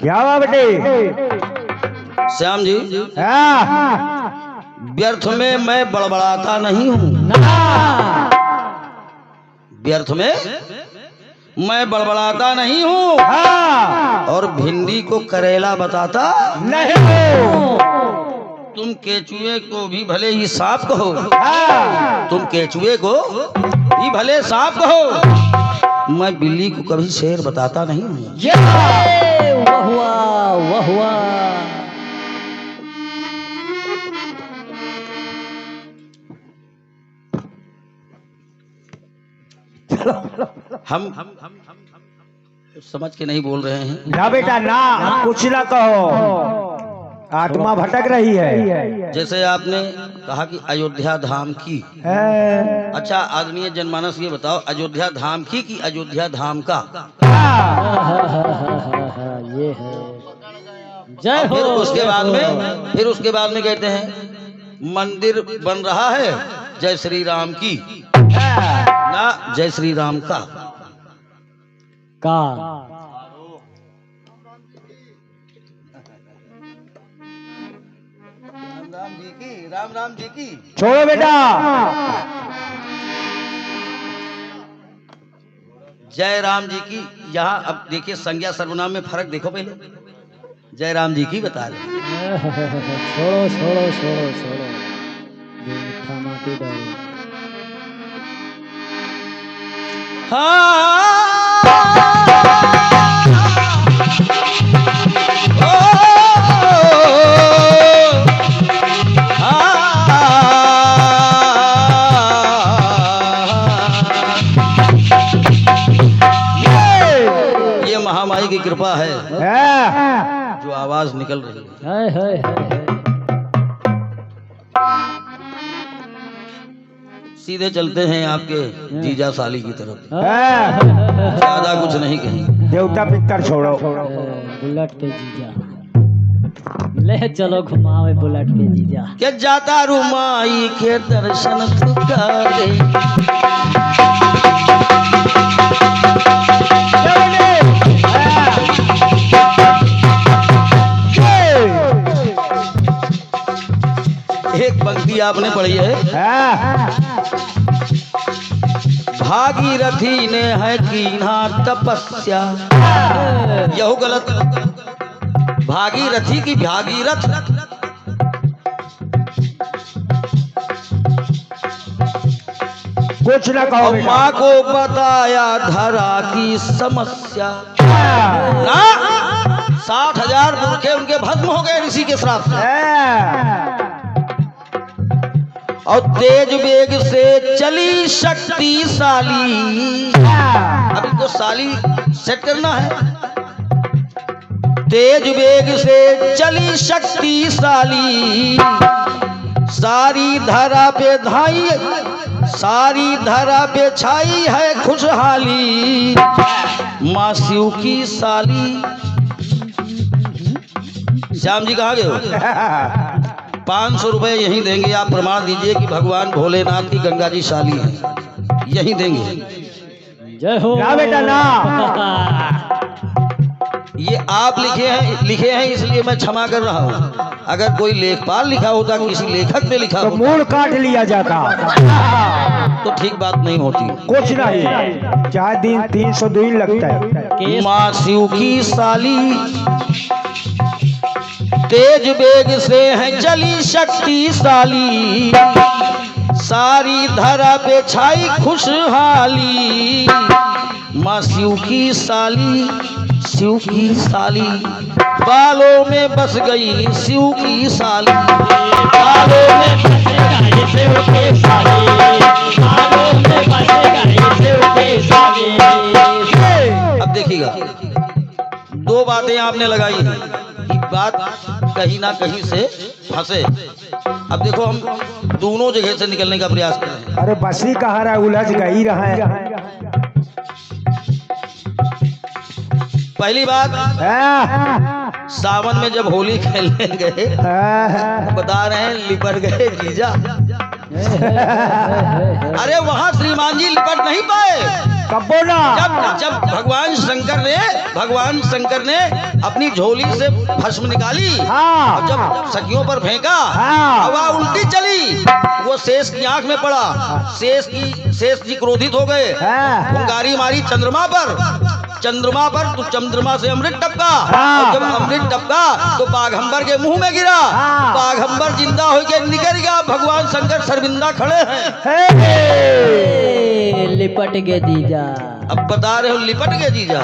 क्या हुआ बेटे? श्याम जी, व्यर्थ में मैं बड़बड़ाता नहीं हूँ। व्यर्थ में मैं बड़बड़ाता नहीं हूँ और भिंडी को करेला बताता नहीं। तुम केचुए को भी भले ही सांप कहो, तुम केचुए को भी भले सांप कहो, मैं बिल्ली को कभी शेर बताता नहीं हूँ। वाह वाह वाह वाह। हम समझ के नहीं बोल रहे हैं। ना बेटा ना, कुछ ना कहो, आत्मा भटक रही है। जैसे आपने कहा कि अयोध्या धाम की, अच्छा आदरणीय जनमानस ये बताओ, अयोध्या धाम की कि अयोध्या धाम का? ये है। जय हो। फिर उसके बाद में कहते हैं मंदिर बन रहा है जय श्री राम की, ना जय श्री राम का। राम राम जी की। छोड़ो बेटा। जय राम जी की। यहाँ अब देखिए संज्ञा सर्वनाम में फर्क देखो पहले। जय राम जी की बता रहे। छोड़ो छोड़ो छोड़ो छोड़ो, मीठा माटी डालो। ये महामाई की कृपा है जो आवाज निकल रही है। सीधे चलते हैं आपके जीजा साली की तरफ। ज्यादा कुछ नहीं कहीं। देवता पितर छोड़ो। बुलेट के जीजा ले चलो घुमावे, बुलेट के जीजा। क्या जाता रुमाई के दर्शन तुकारे, एक पंक्ति आपने पढ़ी है, भागीरथी ने है कीन्हा तपस्या। यह गलत। भागीरथी की भागीरथ। कुछ ना कहो बेटा। माँ को बताया धरा की समस्या। ना 60,000 मूर्खे उनके भस्म हो गए ऋषि के श्राप से। और तेज वेग से चली शक्तिशाली। अब इनको साली सेट करना है। तेज वेग से चली शक्तिशाली, सारी धरा पे धाई, सारी धरा पे छाई है खुशहाली। माँ शिव की साली। श्याम जी कहाँ गए हो? 500 रुपए यहीं देंगे, आप प्रमाण दीजिए कि भगवान भोलेनाथ की गंगा जी साली है, यहीं देंगे। जय हो। ना बेटा ना। ये आप लिखे हैं इसलिए मैं क्षमा कर रहा हूँ। अगर कोई लेखपाल लिखा होता, किसी लेखक ने लिखा तो होता, मूड काट लिया जाता तो ठीक बात नहीं होती। कुछ नहीं, चाहे दिन 302 ही लगता है। माँ शिव की साली, तेज वेग से है चली शक्तिशाली, सारी धरा पे छाई खुशहाली। माँ शिव की साली, शिव की साली, बालों में बस गई शिव की साली, बालों में बस गई शिव की साली, बालों में बस गई शिव की साली। अब देखिएगा, 2 बातें आपने लगाई हैं कि बात कहीं ना कहीं से फंसे। अब देखो हम दोनों जगह से निकलने का प्रयास कर रहे हैं। अरे बसी कहा रहा, उलझ गई रहा। पहली बात, सावन में जब होली खेलने गए, बता रहे हैं लिपट गए जीजा। अरे वहां श्रीमान जी लिपट नहीं पाए। कबो ना। जब भगवान शंकर ने अपनी झोली से भस्म निकाली, हाँ। और जब सखियों पर फेंका, हाँ। हवा उल्टी चली, वो शेष की आंख में पड़ा। शेष जी क्रोधित हो गए, हाँ। फुंकारी मारी चंद्रमा पर, तो चंद्रमा से अमृत टपका, हाँ। और जब अमृत टपका तो बाघंबर के मुंह में गिरा। हाँ। बाघंबर जिंदा होकर निकल गया, भगवान शंकर शर्मिंदा खड़े हैं। लिपट गए जीजा। अब बता रहे हो लिपट गए जीजा,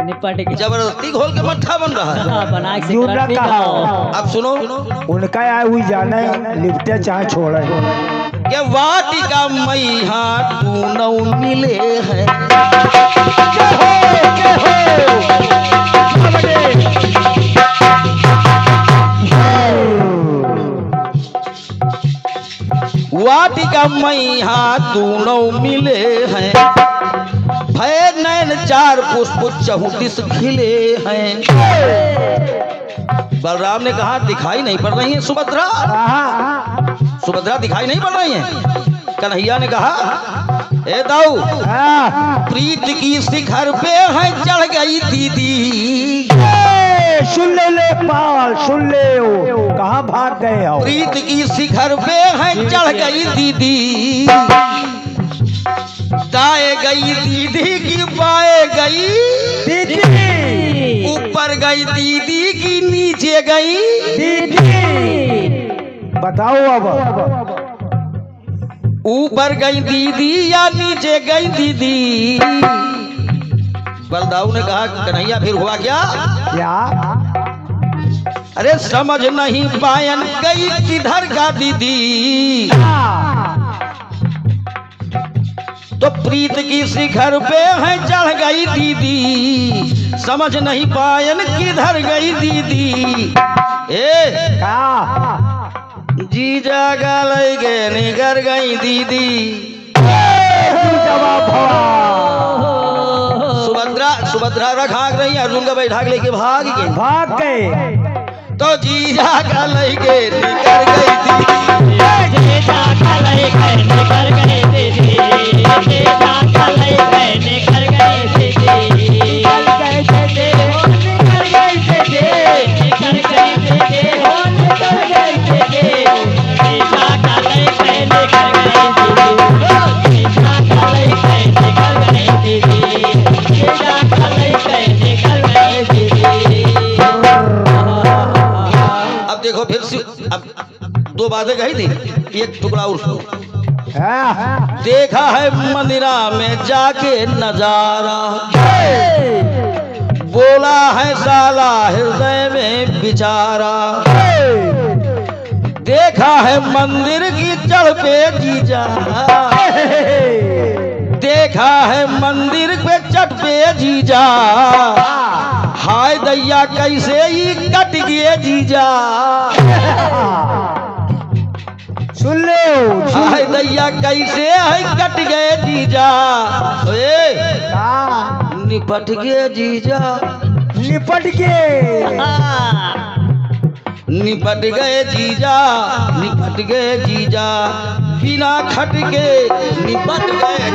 निपट गए। जबरदस्ती घोल के मट्ठा बन रहा है। हाँ, बना के यूं सिगरेट ना पी कहो। लो। अब सुनो, उनका आए हुई जाने लिपटे चाहे छोड़े। ये वाटिका मई हाथ तू नौ मिले हैं। वाटिका मई हाथ दोनों मिले हैं, भय नैन चार पुष्प 34 खिले हैं। बलराम ने कहा दिखाई नहीं पड़ रही है सुभद्रा, सुभद्रा दिखाई नहीं पड़ रही है। कन्हैया ने कहा ए दाऊ, प्रीत की शिखर पे है चढ़ गई दीदी। सुन ले पाल, सुन ले, कहाँ भाग गए हो? प्रीत की शिखर पे है चढ़ गई दीदी, दाए गई दीदी की बाए गई दीदी, ऊपर गई दीदी की नीचे गई दीदी। बताओ अब, ऊपर गई दीदी या नीचे गई दीदी। बलदाऊ ने कहा कन्हैया फिर हुआ क्या? क्या? अरे समझ नहीं पायन गई किधर का दीदी। तो प्रीत की शिखर पे है चढ़ गई दीदी, समझ नहीं पायन किधर गई दीदी। ए जीजा गलई के निकर गई दीदी। सुभद्रा रखा रही, अर्जुन का बैठा लेके भाग गए। तो जीजा गलई के निकर गई दीदी। जीजा गलई के निकर गई दीदी, जीजा गलई के निकर गई दीदी, निकर गई दीदी, निकर गई दीदी, निकर गई दीदी, निकर गई दीदी, जीजा गलई के निकर गई दीदी, जीजा गलई के निकर गई दीदी, जीजा गलई के निकर गई दीदी। अब देखो फिर अब दो बातें कही थी, एक टुकड़ा और सुनो। देखा है मंदिरा में जाके नजारा, बोला है साला हृदय में बिचारा। देखा है मंदिर की चढ़ पे जीजा, देखा है मंदिर पे चढ़ पे जीजा। हाय दैया कैसे ही कट गए जीजा। सुन ले, हाय दैया कैसे है कट गए जीजा। निपट गए जीजा, निपट गए, निपट गए जीजा, निपट गए जीजा, बिना खट के निपट गए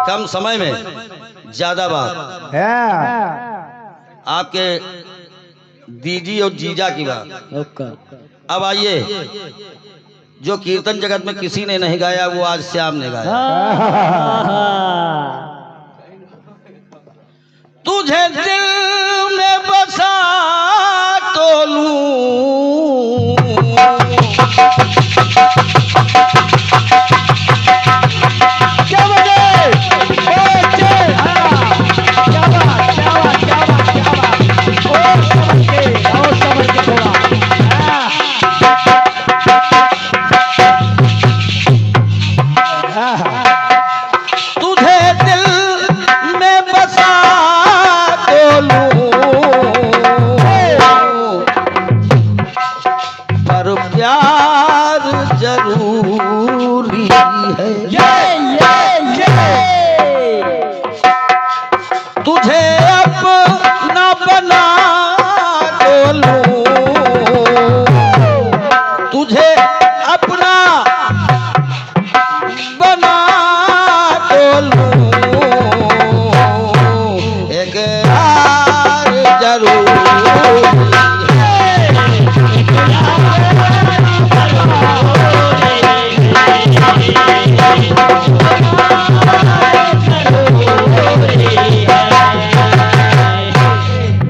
कम समय में ज्यादा बात आपके दीजी और जीजा की बात। अब आइए, जो कीर्तन जगत में किसी ने नहीं गाया वो आज श्याम ने गाया। तुझे दिल में बसा तो लूं, जरूरी है। तुझे अपना बना तो लूं, तुझे अपना बना तो लूं, एक यार जरूरी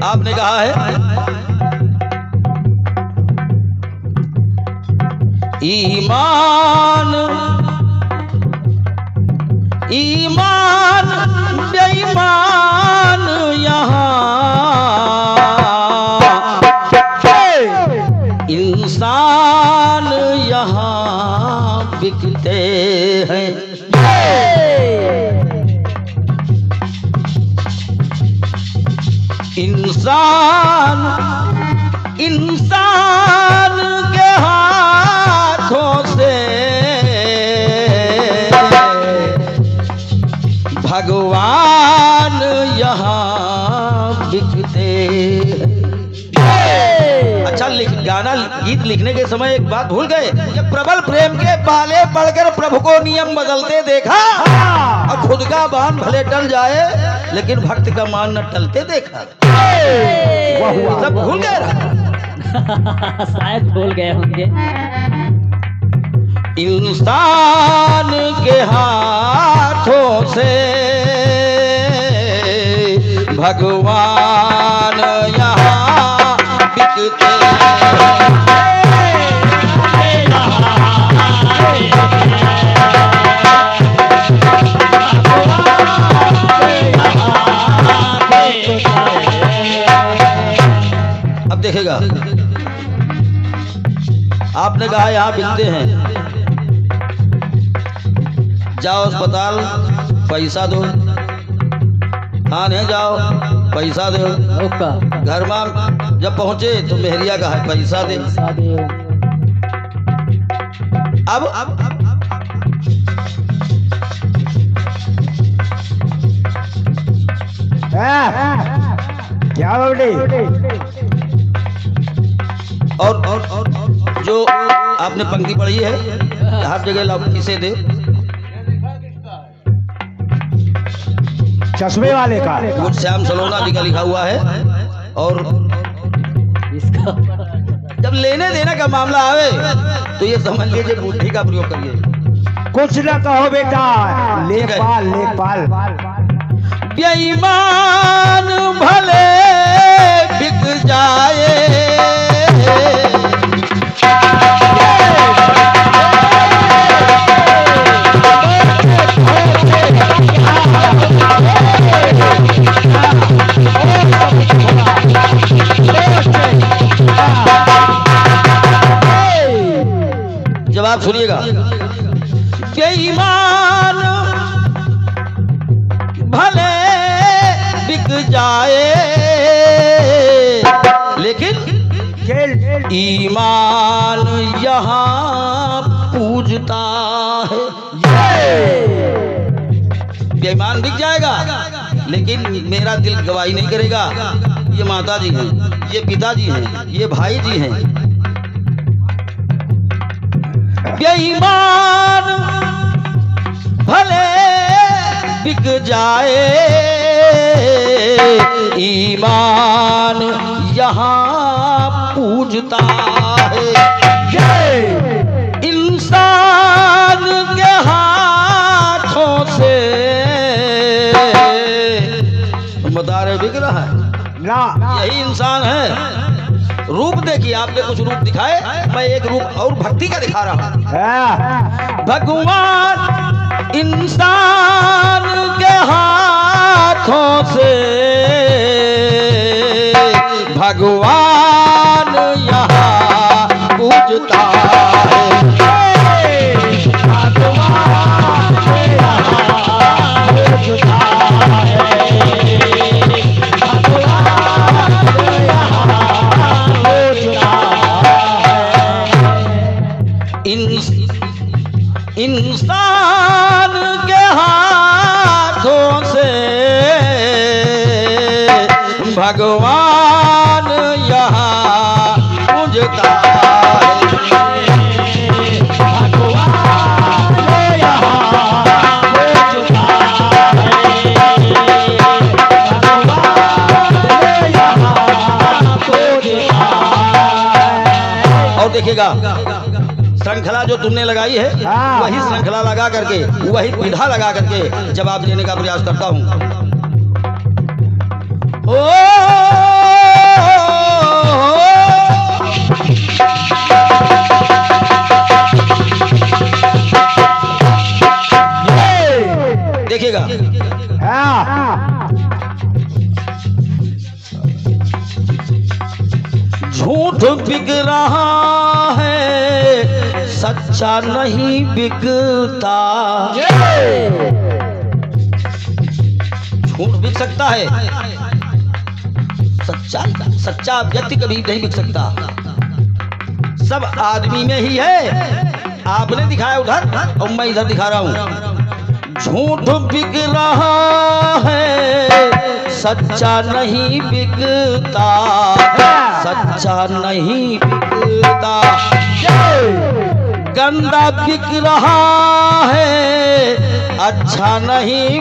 आपने कहा है ईमान ईमान बेईमान यहाँ इंसान यहाँ बिकते हैं। इंसान इंसान के हाथों से भगवान यहाँ बिकते हैं। अच्छा गाना गीत लिखने के समय एक बात भूल गए, ये प्रबल प्रेम के बाले पढ़कर प्रभु को नियम बदलते देखा, और खुद का बाण भले टल जाए लेकिन भक्त का मान न टलते देखा। सब भूल गए शायद भूल गए होंगे। इंसान के हाथों से भगवान यहाँ बिकते अब देखेगा, आपने कहा यहाँ बिकते हैं, जाओ अस्पताल पैसा दो, हाँ नहीं जाओ पैसा दो, घर में जब पहुंचे तो मेहरिया का है पैसा दे। अब क्या और जो आपने पंक्ति पढ़ी है हर जगह लाभ किसे दे, चश्मे वाले का कुछ श्याम सलोना जी का लिखा हुआ है। और इसका जब लेने देने का मामला आवे तो ये समझ लीजिए बुद्धि का प्रयोग करिए। कुछ न कहो बेटा, लेपाल लेपाल बेईमान भले बिक जाए, जवाब सुनिएगा, बेईमान भले बिक जाए लेकिन ईमान यहाँ पूजता है। बेईमान बिक जाएगा लेकिन मेरा दिल गवाही नहीं करेगा। ये माता जी हैं, ये पिताजी हैं, ये भाई जी हैं। बेईमान भले बिक जाए, ईमान यहाँ पूजता है। इंसान के हाथों से बता रहे बिक रहा है ना, यही इंसान है। रूप देखिए, आपने कुछ रूप दिखाए, मैं एक रूप और भक्ति का दिखा रहा हूं। भगवान इंसान के हाथों से भगवान यहाँ पूजता है। इंसान के हाथों से भगवान यहाँ पूजता और देखिएगा श्रृंखला जो तुमने लगाई है वही श्रृंखला लगा करके वही विधा लगा करके जवाब देने का प्रयास करता हूं। देखिएगा झूठ बिक रहा है सच्चा नहीं बिकता। झूठ बिक सकता है, सच्चा व्यक्ति कभी नहीं बिक सकता। सब आदमी में ही है। आपने दिखाया उधर और मैं इधर दिखा रहा हूं। झूठ बिक रहा है सच्चा नहीं बिकता, सच्चा नहीं बिकता। गंदा बिक रहा है अच्छा नहीं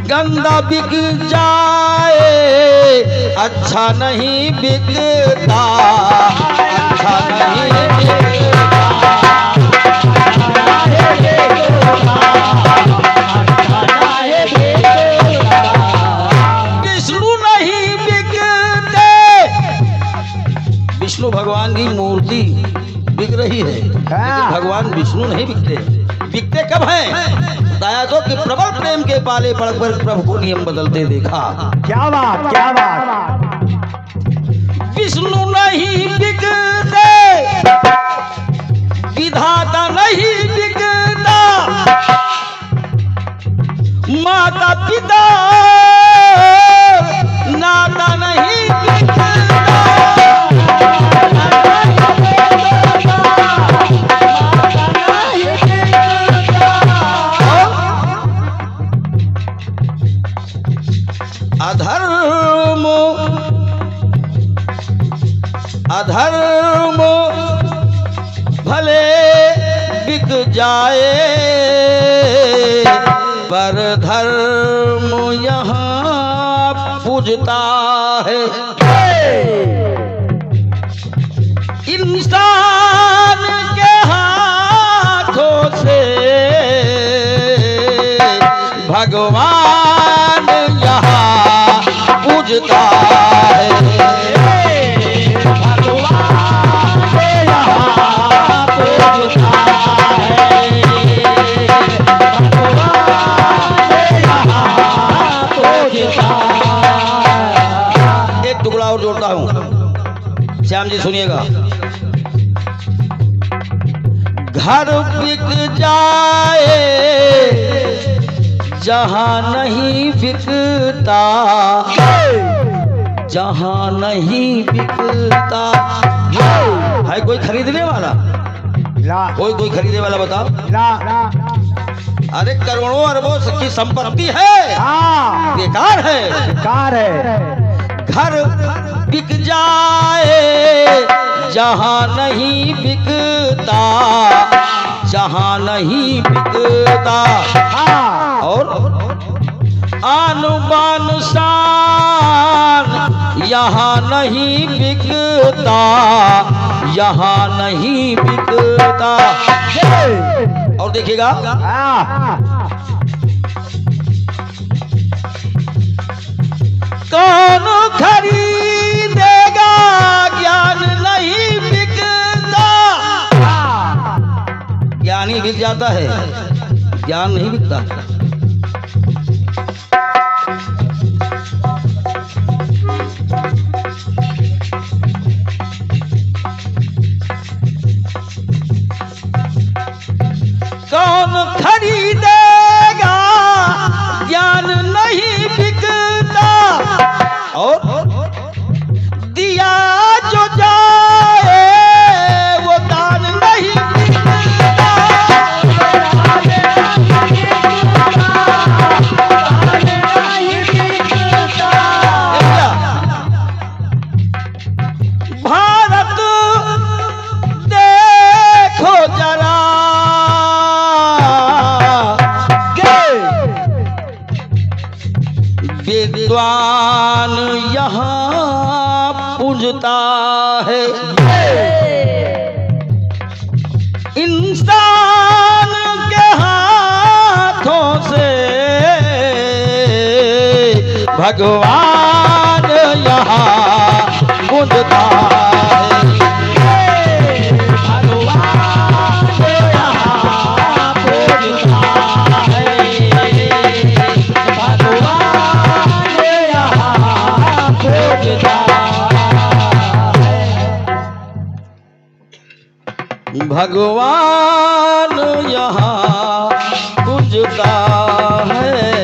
गंदा बिक जाए अच्छा नहीं बिकता, अच्छा नहीं बिकता। विष्णु नहीं बिकते। विष्णु भगवान की मूर्ति बिक रही है लेकिन भगवान विष्णु नहीं बिकते। बिकते कब हैं? बताया तो कि प्रबल प्रेम के पाले पड़ पर प्रभु को नियम बदलते देखा। क्या बात, क्या बात। विष्णु नहीं बिकते, विधाता नहीं बिकता, माता पिता नाता नहीं बिकता। अधर्म भले बिक जाए पर धर्म यहाँ पूजता है। इंसान के हाथों से भगवान यहाँ पूजता है। एक टुकड़ा और जोड़ता हूं, श्याम जी सुनिएगा। घर बिक जाए जहां नहीं बिकता, जहां नहीं बिकता। है कोई खरीदने वाला? कोई खरीदने वाला बताओ। अरे करोड़ों अरबों की संपत्ति है, बेकार है, बेकार है। घर बिक जाए जहां नहीं बिकता, जहां नहीं बिकता। और आन बान शान यहाँ नहीं बिकता, यहाँ नहीं बिकता। और देखिएगा कौन खरीदेगा ज्ञान नहीं बिकता। ज्ञानी बिक जाता है, ज्ञान नहीं बिकता। कौन खरीदेगा ज्ञान नहीं बिकता। और दिया जो जाए वो दान नहीं बिकता। पूजता है। इंसान के हाथों से भगवान यहाँ पूजता है। भगवान यहाँ पूजता है। भगवान यहाँ पूजता है। भगवान यहाँ पूजता है।